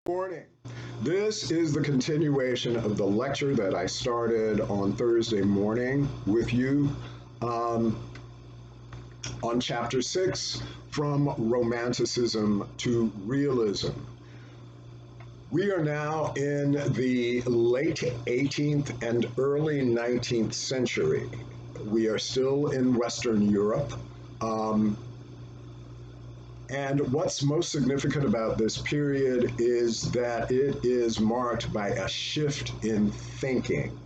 Morning. This is the continuation of the lecture that I started on Thursday morning with you um, on Chapter 6, From Romanticism to Realism. We are now in the late 18th and early 19th century. We are still in Western Europe. And what's most significant about this period is that it is marked by a shift in thinking,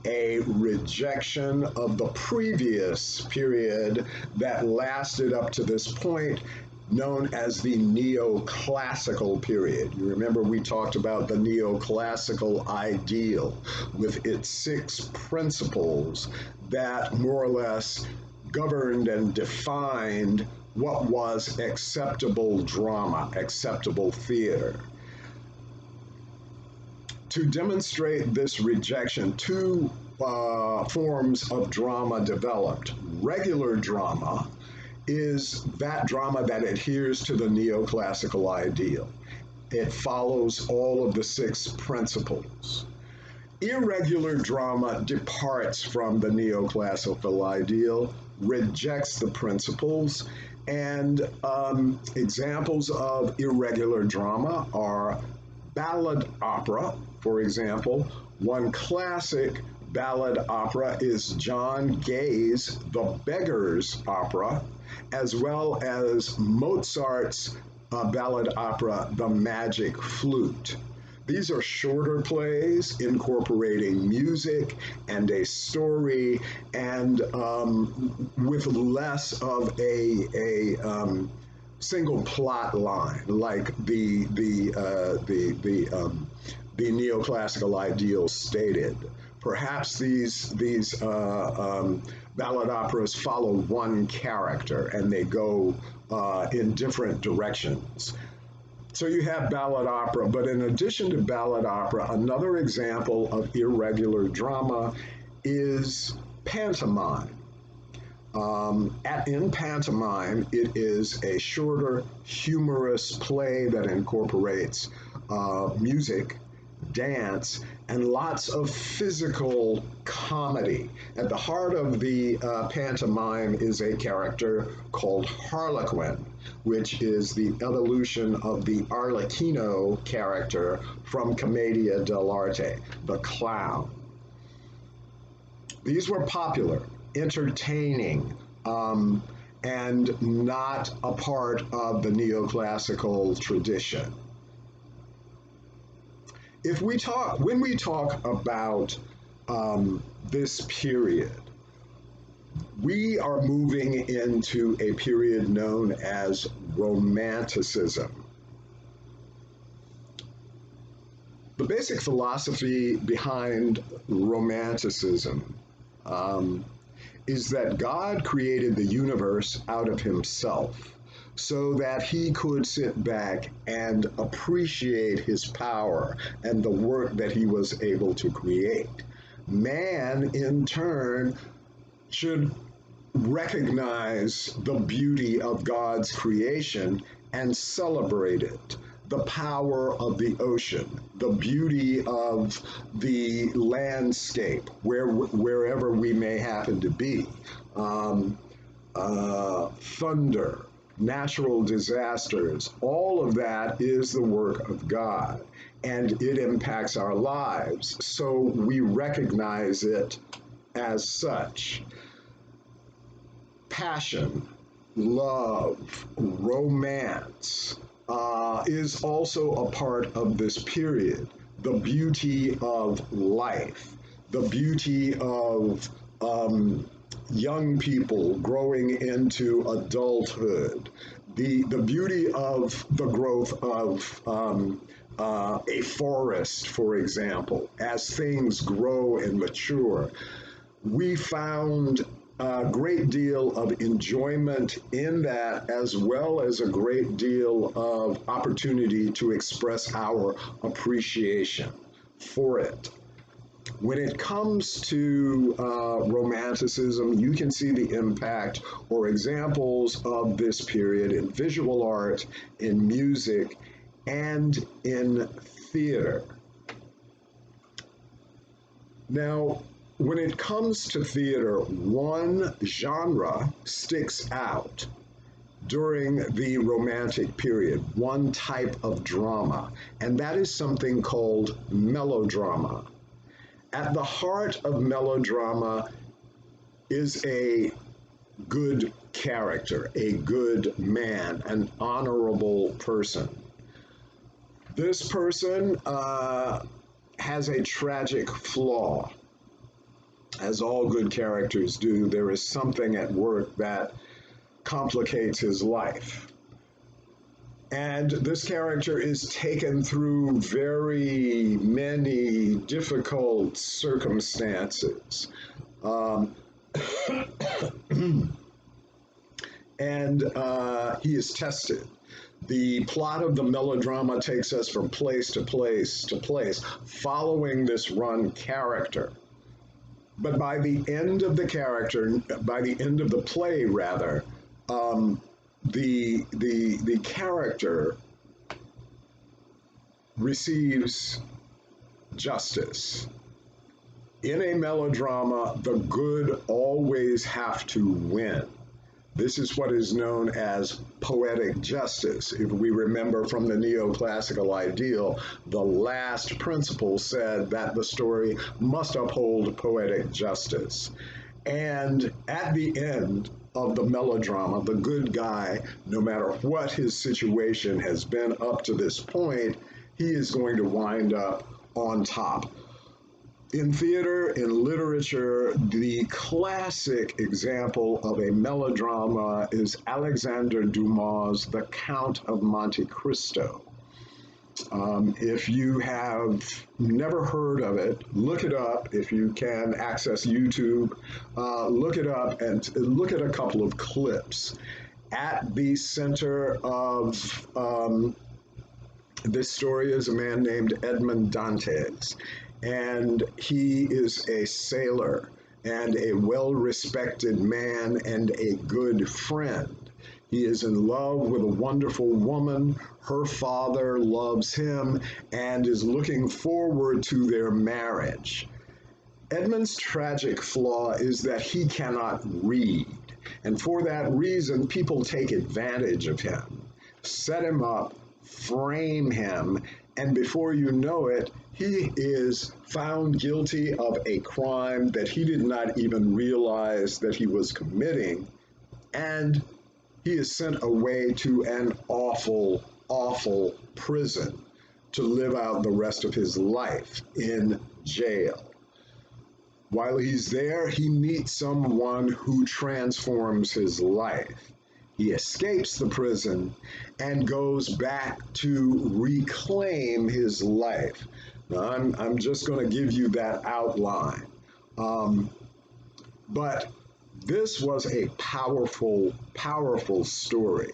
a rejection of the previous period that lasted up to this point, known as the neoclassical period. You remember we talked about the neoclassical ideal with its 6 principles that more or less governed and defined what was acceptable drama, acceptable theater. To demonstrate this rejection, two forms of drama developed. Regular drama is that drama that adheres to the neoclassical ideal. It follows all of the 6 principles. Irregular drama departs from the neoclassical ideal, rejects the principles, and examples of irregular drama are ballad opera, for example. One classic ballad opera is John Gay's The Beggar's Opera, as well as Mozart's ballad opera, The Magic Flute. These are shorter plays incorporating music and a story, and with less of a single plot line like the neoclassical ideal stated. Perhaps these ballad operas follow one character and they go in different directions. So you have ballad opera, but in addition to ballad opera, another example of irregular drama is pantomime. In pantomime, it is a shorter, humorous play that incorporates music, dance, and lots of physical comedy. At the heart of the pantomime is a character called Harlequin, which is the evolution of the Arlecchino character from Commedia dell'arte, the clown. These were popular, entertaining, and not a part of the neoclassical tradition. When we talk about this period, we are moving into a period known as Romanticism. The basic philosophy behind Romanticism is that God created the universe out of himself so that he could sit back and appreciate his power and the work that he was able to create. Man, in turn, should recognize the beauty of God's creation and celebrate it. The power of the ocean, the beauty of the landscape, wherever we may happen to be, thunder, natural disasters, all of that is the work of God, and it impacts our lives. So we recognize it as such. Passion, love, romance is also a part of this period. The beauty of life, the beauty of young people growing into adulthood, the beauty of the growth of a forest, for example, as things grow and mature. We found a great deal of enjoyment in that, as well as a great deal of opportunity to express our appreciation for it. When it comes to Romanticism, you can see the impact or examples of this period in visual art, in music, and in theater. Now, when it comes to theater, one genre sticks out during the Romantic period, one type of drama, and that is something called melodrama. At the heart of melodrama is a good character, a good man, an honorable person. This person has a tragic flaw, as all good characters do. There is something at work that complicates his life. And this character is taken through very many difficult circumstances. Um, and he is tested. The plot of the melodrama takes us from place to place to place, following this run character. But by the end of the character, by the end of the play, rather, the character receives justice. In a melodrama, the good always have to win. This is what is known as poetic justice. If we remember from the neoclassical ideal, the last principle said that the story must uphold poetic justice. And at the end of the melodrama, the good guy, no matter what his situation has been up to this point, he is going to wind up on top. In theater, in literature, the classic example of a melodrama is Alexander Dumas' The Count of Monte Cristo. If you have never heard of it, look it up. If you can access YouTube, look it up and look at a couple of clips. At the center of this story is a man named Edmond Dantes, and he is a sailor and a well-respected man and a good friend. He is in love with a wonderful woman. Her father loves him and is looking forward to their marriage. Edmund's tragic flaw is that he cannot read, and for that reason, people take advantage of him, set him up, frame him, and before you know it, he is found guilty of a crime that he did not even realize that he was committing, and he is sent away to an awful, awful prison to live out the rest of his life in jail. While he's there, he meets someone who transforms his life. He escapes the prison and goes back to reclaim his life. Now, I'm just going to give you that outline. But this was a powerful, powerful story.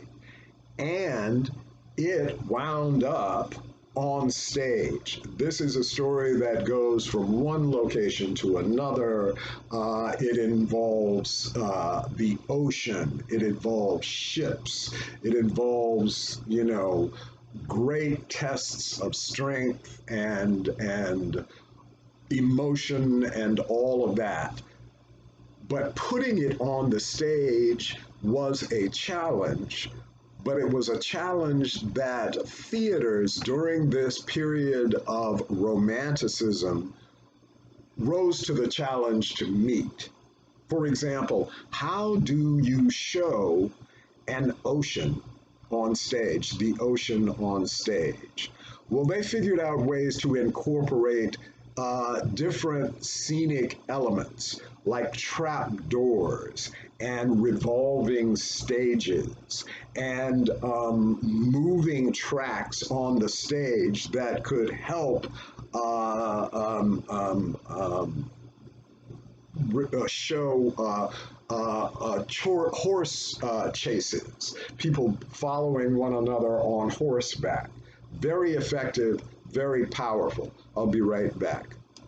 And it wound up on stage. This is a story that goes from one location to another. It involves the ocean. It involves ships. It involves, great tests of strength and emotion and all of that. But putting it on the stage was a challenge, but it was a challenge that theaters during this period of Romanticism rose to the challenge to meet. For example, how do you show an ocean on stage, the ocean on stage? Well, they figured out ways to incorporate different scenic elements like trap doors and revolving stages and moving tracks on the stage that could help show horse chases, people following one another on horseback. Very effective, very powerful. I'll be right back.